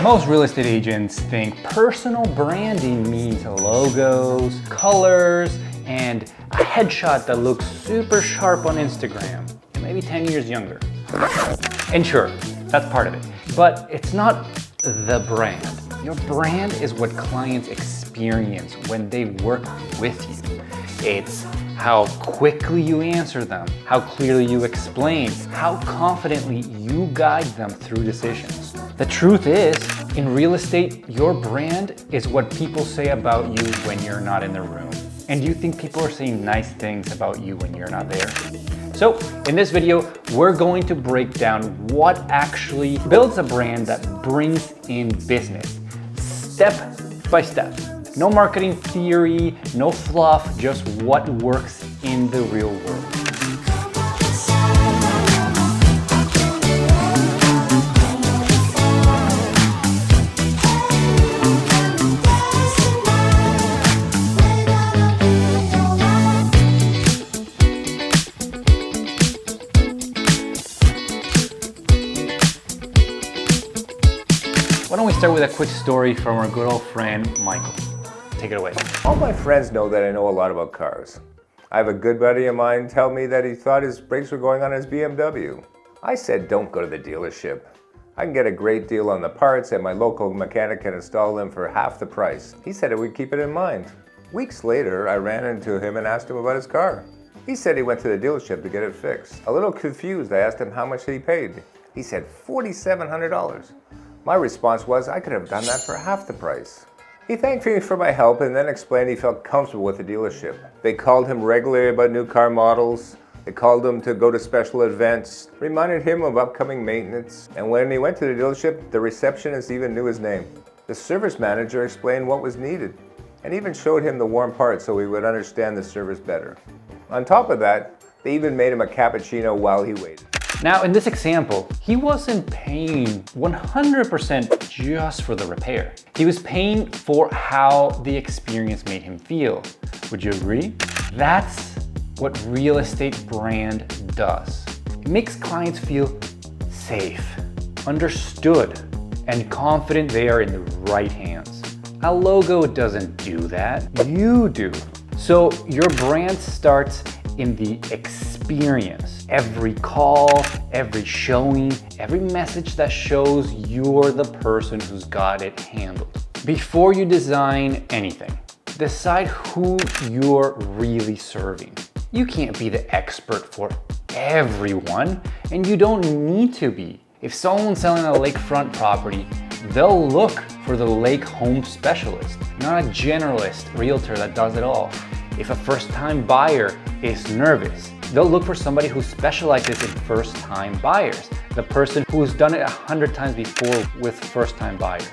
Most real estate agents think personal branding means logos, colors, and a headshot that looks super sharp on Instagram, maybe 10 years younger. And sure, that's part of it, but it's not the brand. Your brand is what clients experience when they work with you. It's how quickly you answer them, how clearly you explain, how confidently you guide them through decisions. The truth is, in real estate, your brand is what people say about you when you're not in the room. And do you think people are saying nice things about you when you're not there? So in this video, we're going to break down what actually builds a brand that brings in business, step by step. No marketing theory, no fluff, just what works in the real world. Why don't we start with a quick story from our good old friend, Michael. Take it away. All my friends know that I know a lot about cars. I have a good buddy of mine tell me that he thought his brakes were going on his BMW. I said, don't go to the dealership. I can get a great deal on the parts and my local mechanic can install them for half the price. He said it would keep it in mind. Weeks later, I ran into him and asked him about his car. He said he went to the dealership to get it fixed. A little confused, I asked him how much he paid. He said $4,700. My response was, I could have done that for half the price. He thanked me for my help and then explained he felt comfortable with the dealership. They called him regularly about new car models. They called him to go to special events, reminded him of upcoming maintenance. And when he went to the dealership, the receptionist even knew his name. The service manager explained what was needed and even showed him the warm parts so he would understand the service better. On top of that, they even made him a cappuccino while he waited. Now, in this example, he wasn't paying 100% just for the repair. He was paying for how the experience made him feel. Would you agree? That's what real estate brand does. It makes clients feel safe, understood, and confident they are in the right hands. A logo doesn't do that, you do. So your brand starts in the experience. Every call, every showing, every message that shows you're the person who's got it handled. Before you design anything, decide who you're really serving. You can't be the expert for everyone, and you don't need to be. If someone's selling a lakefront property, they'll look for the lake home specialist, not a generalist realtor that does it all. If a first-time buyer is nervous, they'll look for somebody who specializes in first-time buyers, the person who's done it 100 times before with first-time buyers.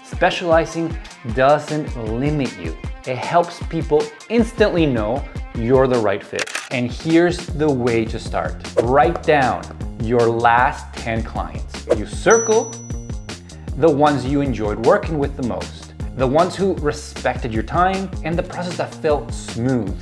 Specializing doesn't limit you. It helps people instantly know you're the right fit. And here's the way to start. Write down your last 10 clients. You circle the ones you enjoyed working with the most, the ones who respected your time and the process that felt smooth.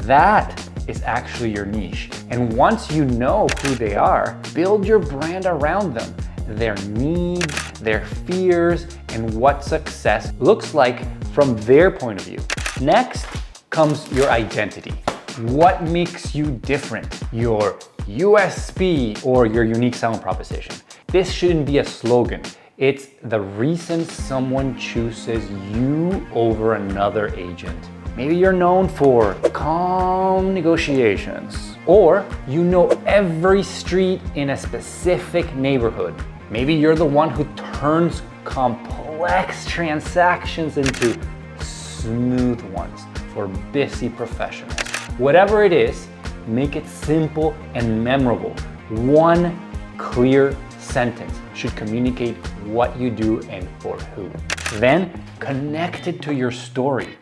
That is actually your niche. And once you know who they are, build your brand around them, their needs, their fears, and what success looks like from their point of view. Next comes your identity. What makes you different? Your USP or your unique selling proposition. This shouldn't be a slogan. It's the reason someone chooses you over another agent. Maybe you're known for calm negotiations, or you know every street in a specific neighborhood. Maybe you're the one who turns complex transactions into smooth ones for busy professionals. Whatever it is, make it simple and memorable. One clear sentence should communicate what you do and for who. Then connect it to your story.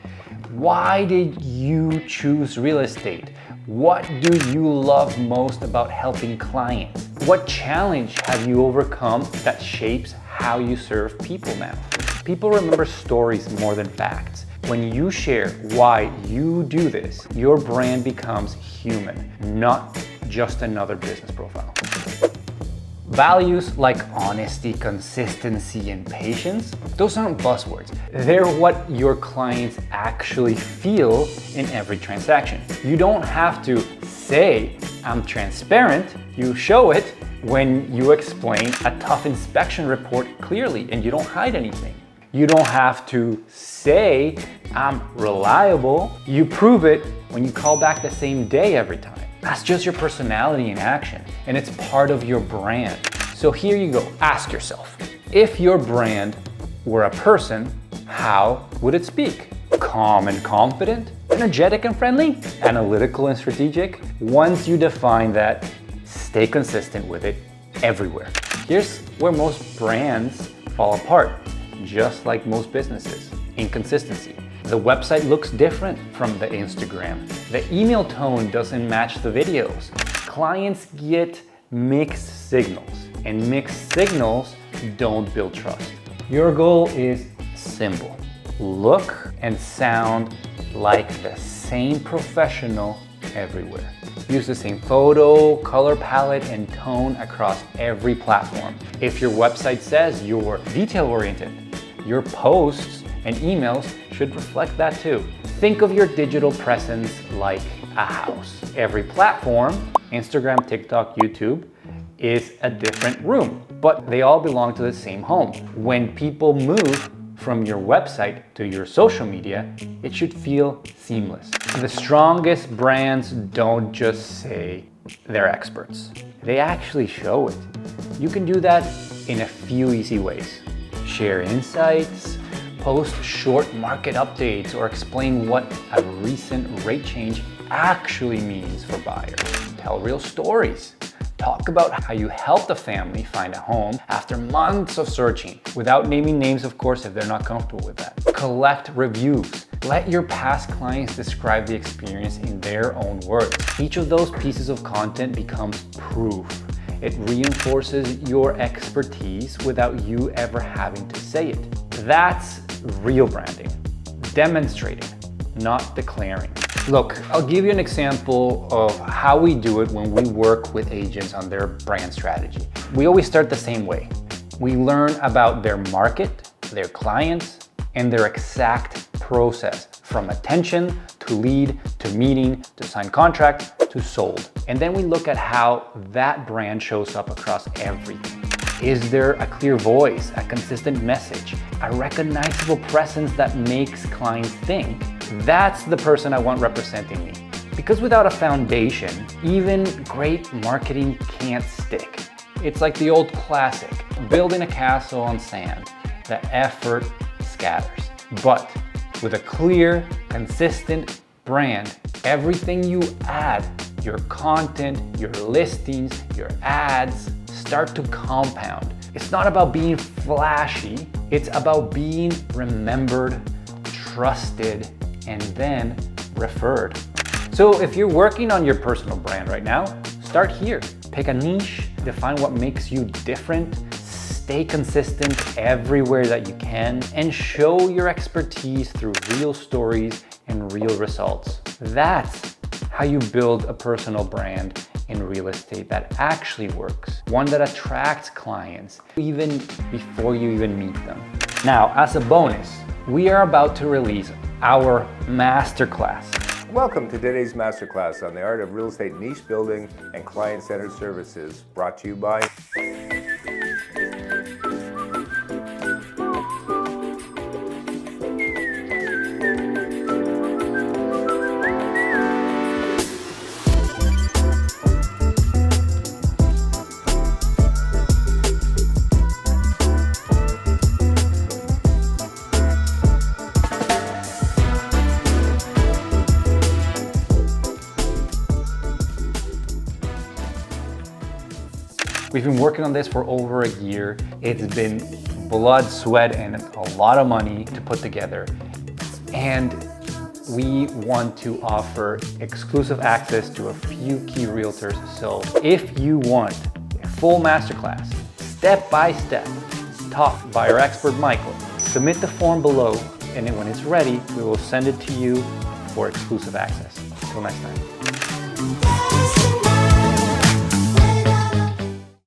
Why did you choose real estate? What do you love most about helping clients? What challenge have you overcome that shapes how you serve people now? People remember stories more than facts. When you share why you do this, your brand becomes human, not just another business profile. Values like honesty, consistency, and patience, those aren't buzzwords. They're what your clients actually feel in every transaction. You don't have to say, I'm transparent. You show it when you explain a tough inspection report clearly and you don't hide anything. You don't have to say, I'm reliable. You prove it when you call back the same day every time. That's just your personality in action, and it's part of your brand. So here you go, ask yourself, if your brand were a person, how would it speak? Calm and confident, energetic and friendly, analytical and strategic? Once you define that, stay consistent with it everywhere. Here's where most brands fall apart, just like most businesses, inconsistency. The website looks different from the Instagram. The email tone doesn't match the videos. Clients get mixed signals, and mixed signals don't build trust. Your goal is simple. Look and sound like the same professional everywhere. Use the same photo, color palette, and tone across every platform. If your website says you're detail-oriented, your posts and emails should reflect that too. Think of your digital presence like a house. Every platform, Instagram, TikTok, YouTube, is a different room, but they all belong to the same home. When people move from your website to your social media, it should feel seamless. The strongest brands don't just say they're experts. They actually show it. You can do that in a few easy ways. Share insights, post short market updates, or explain what a recent rate change actually means for buyers. Tell real stories. Talk about how you helped a family find a home after months of searching, without naming names, of course, if they're not comfortable with that. Collect reviews. Let your past clients describe the experience in their own words. Each of those pieces of content becomes proof. It reinforces your expertise without you ever having to say it. That's real branding. Demonstrating, not declaring. Look, I'll give you an example of how we do it when we work with agents on their brand strategy. We always start the same way. We learn about their market, their clients, and their exact process, from attention to lead to meeting to sign contract to sold. And then we look at how that brand shows up across everything. Is there a clear voice, a consistent message, a recognizable presence that makes clients think, that's the person I want representing me? Because without a foundation, even great marketing can't stick. It's like the old classic, building a castle on sand. The effort scatters. But with a clear, consistent brand, everything you add, your content, your listings, your ads, start to compound. It's not about being flashy, it's about being remembered, trusted, and then referred. So if you're working on your personal brand right now, start here. Pick a niche, define what makes you different, stay consistent everywhere that you can, and show your expertise through real stories and real results. That's how you build a personal brand in real estate that actually works. One that attracts clients even before you even meet them. Now, as a bonus, we are about to release our Masterclass. Welcome to today's Masterclass on the art of real estate niche building and client-centered services, brought to you by We've been working on this for over a year. It's been blood, sweat, and a lot of money to put together. And we want to offer exclusive access to a few key realtors. So if you want a full masterclass, step-by-step, taught by our expert Michael, submit the form below, and then when it's ready, we will send it to you for exclusive access. Until next time.